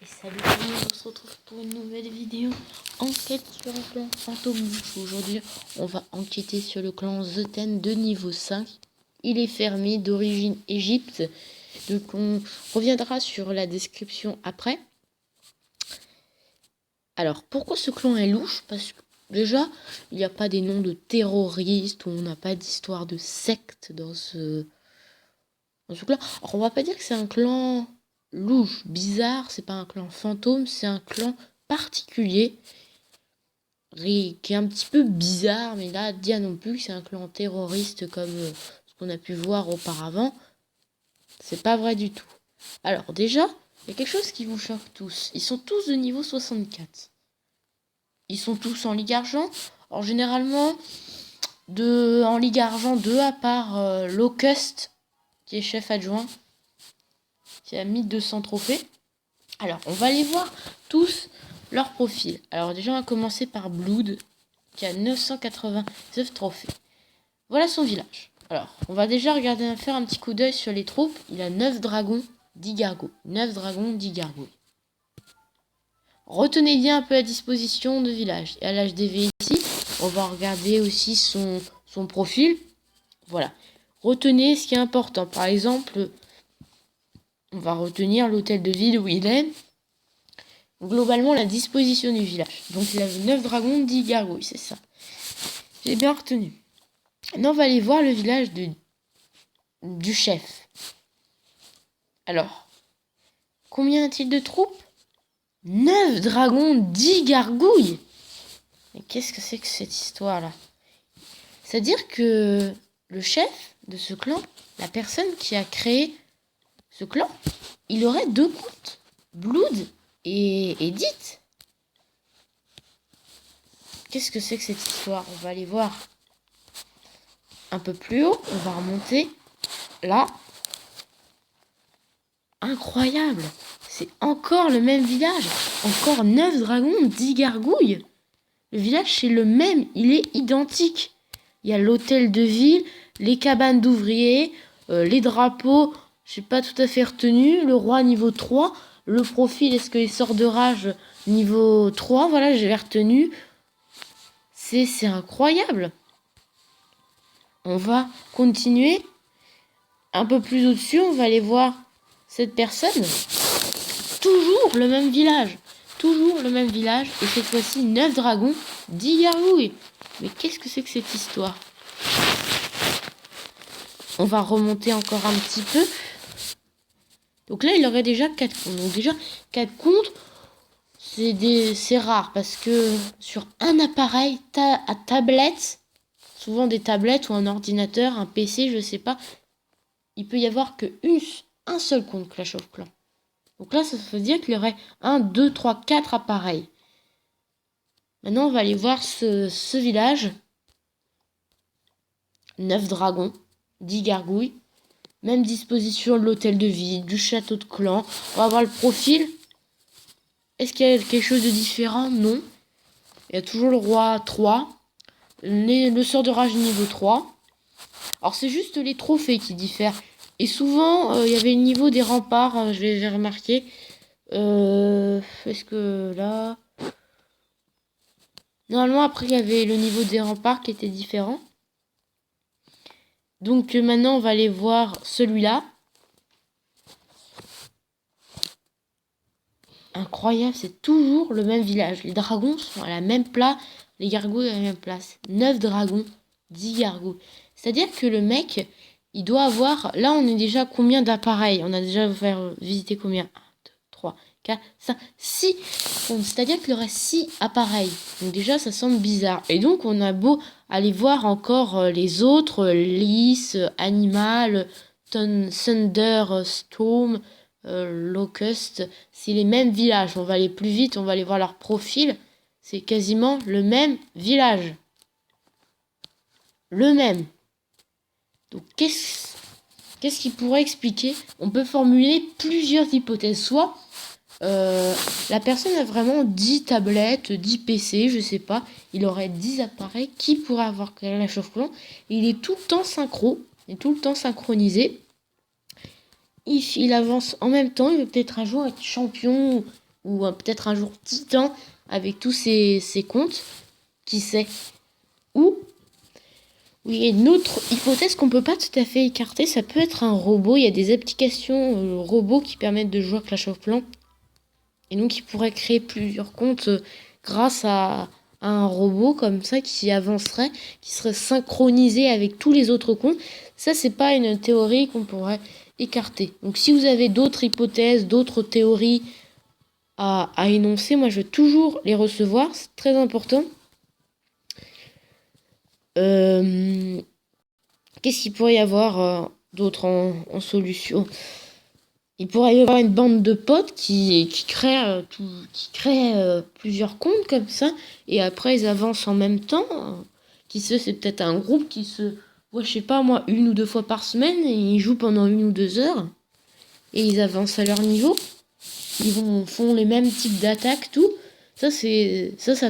Et salut tout le monde, on se retrouve pour une nouvelle vidéo. Enquête sur un clan fantôme louche. Aujourd'hui, on va enquêter sur le clan Zeten de niveau 5. Il est fermé, d'origine Égypte. Donc on reviendra sur la description après. Alors, pourquoi ce clan est louche? Parce que déjà, il n'y a pas des noms de terroristes, ou on n'a pas d'histoire de secte dans ce clan. Alors, on va pas dire que c'est un clan louche, bizarre, c'est pas un clan fantôme, c'est un clan particulier qui est un petit peu bizarre, mais là, dire non plus que c'est un clan terroriste comme ce qu'on a pu voir auparavant, c'est pas vrai du tout. Alors déjà, il y a quelque chose qui vous choque tous, ils sont tous de niveau 64. Ils sont tous en Ligue Argent. Alors généralement, en Ligue Argent, 2 à part Locust, qui est chef adjoint, qui a 1200 trophées. Alors, on va aller voir tous leurs profils. Alors déjà, on va commencer par Blood, qui a 989 trophées. Voilà son village. Alors, on va déjà faire un petit coup d'œil sur les troupes. Il a 9 dragons, 10 gargouilles. 9 dragons, 10 gargouilles. Retenez bien un peu la disposition de village. Et à l'HDV ici, on va regarder aussi son profil. Voilà. Retenez ce qui est important. Par exemple, on va retenir l'hôtel de ville où il est. Globalement, la disposition du village. Donc, il a 9 dragons, 10 gargouilles, c'est ça. J'ai bien retenu. Maintenant, on va aller voir le village du chef. Alors, combien a-t-il de troupes? 9 dragons, 10 gargouilles. Mais qu'est-ce que c'est que cette histoire-là? C'est-à-dire que le chef de ce clan, la personne qui a créé ce clan, il aurait 2 comptes. Blood et Edith. Qu'est-ce que c'est que cette histoire? On va aller voir un peu plus haut. On va remonter. Là. Incroyable. C'est encore le même village. Encore 9 dragons, 10 gargouilles. Le village, c'est le même. Il est identique. Il y a l'hôtel de ville, les cabanes d'ouvriers, les drapeaux. Je n'ai pas tout à fait retenu. Le roi niveau 3. Le profil, est-ce qu'il sort de rage niveau 3? Voilà, j'ai retenu. C'est incroyable. On va continuer. Un peu plus au-dessus, on va aller voir cette personne. Toujours le même village. Toujours le même village. Et cette fois-ci, 9 dragons, 10 gargouilles. Mais qu'est-ce que c'est que cette histoire? On va remonter encore un petit peu. Donc là, il aurait déjà 4 comptes. Donc déjà, 4 comptes, c'est rare. Parce que sur un appareil à tablette, souvent des tablettes ou un ordinateur, un PC, je sais pas, il peut y avoir qu'un seul compte Clash of Clans. Donc là, ça veut dire qu'il y aurait 1, 2, 3, 4 appareils. Maintenant, on va aller voir ce village. 9 dragons, 10 gargouilles. Même disposition de l'hôtel de ville, du château de clan. On va voir le profil. Est-ce qu'il y a quelque chose de différent? Non. Il y a toujours le roi 3. Le sort de rage niveau 3. Alors, c'est juste les trophées qui diffèrent. Et souvent, il y avait le niveau des remparts. Je vais remarquer. Est-ce que là... Normalement, après, il y avait le niveau des remparts qui était différent. Donc, maintenant, on va aller voir celui-là. Incroyable, c'est toujours le même village. Les dragons sont à la même place, les gargouilles à la même place. 9 dragons, 10 gargouilles. C'est-à-dire que le mec, il doit avoir... Là, on est déjà combien d'appareils? On a déjà visité combien? 1, 2, 3, 4, 5, 6. C'est-à-dire qu'il y aurait 6 appareils. Donc déjà, ça semble bizarre. Et donc, on a beau aller voir encore les autres, Lys, Animal, Thunderstorm, Locust, c'est les mêmes villages. On va aller plus vite, on va aller voir leur profil. C'est quasiment le même village. Le même. Donc, qu'est-ce qui pourrait expliquer? On peut formuler plusieurs hypothèses. Soit la personne a vraiment 10 tablettes, 10 PC, je sais pas. Il aurait 10 appareils. Qui pourrait avoir Clash of Clans? Il est tout le temps synchro. Il est tout le temps synchronisé. Il avance en même temps. Il veut peut-être un jour être champion ou peut-être un jour Titan avec tous ces comptes. Qui sait? Ou oui, il y a une autre hypothèse qu'on peut pas tout à fait écarter, ça peut être un robot. Il y a des applications robots qui permettent de jouer à Clash of Clans. Et donc, il pourrait créer plusieurs comptes grâce à un robot comme ça qui avancerait, qui serait synchronisé avec tous les autres comptes. Ça, c'est pas une théorie qu'on pourrait écarter. Donc, si vous avez d'autres hypothèses, d'autres théories à énoncer, moi, je vais toujours les recevoir. C'est très important. Qu'est-ce qu'il pourrait y avoir d'autre en solution? Il pourrait y avoir une bande de potes qui créent plusieurs comptes comme ça, et après ils avancent en même temps. Qui sait, c'est peut-être un groupe qui se voit, je sais pas moi, 1 ou 2 fois par semaine, et ils jouent pendant 1 ou 2 heures, et ils avancent à leur niveau. Font les mêmes types d'attaques, tout. Ça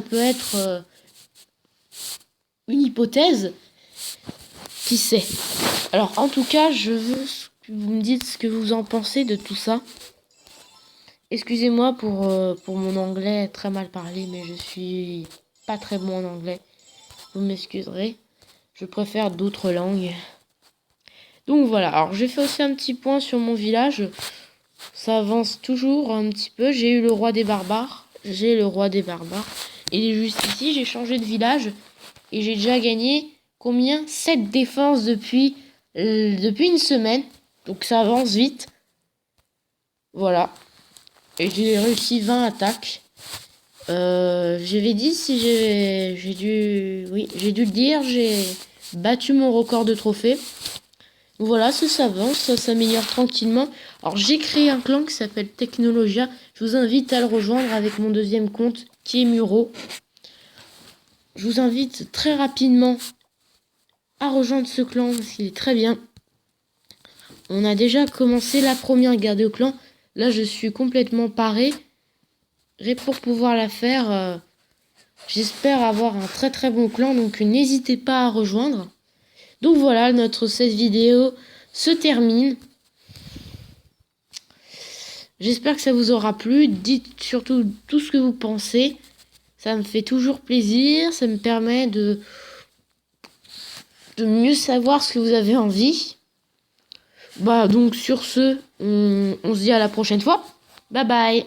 peut être une hypothèse. Qui sait? Alors, en tout cas, je veux que vous me dites ce que vous en pensez de tout ça. Excusez-moi pour mon anglais très mal parlé, mais je suis pas très bon en anglais. Vous m'excuserez. Je préfère d'autres langues. Donc voilà, alors j'ai fait aussi un petit point sur mon village. Ça avance toujours un petit peu. J'ai eu le roi des barbares. J'ai le roi des barbares. Il est juste ici, j'ai changé de village. Et j'ai déjà gagné combien? 7 défenses depuis une semaine. Donc ça avance vite. Voilà. Et j'ai réussi 20 attaques. J'avais dit si j'ai dû le dire, j'ai battu mon record de trophées. Voilà, ça s'avance, ça s'améliore tranquillement. Alors j'ai créé un clan qui s'appelle Technologia. Je vous invite à le rejoindre avec mon deuxième compte qui est Muro. Je vous invite très rapidement à rejoindre ce clan parce qu'il est très bien. On a déjà commencé la première guerre de clan. Là, je suis complètement paré pour pouvoir la faire. J'espère avoir un très très bon clan, donc n'hésitez pas à rejoindre. Donc voilà, cette vidéo se termine. J'espère que ça vous aura plu. Dites surtout tout ce que vous pensez. Ça me fait toujours plaisir. Ça me permet de mieux savoir ce que vous avez envie. Donc sur ce, on se dit à la prochaine fois. Bye bye.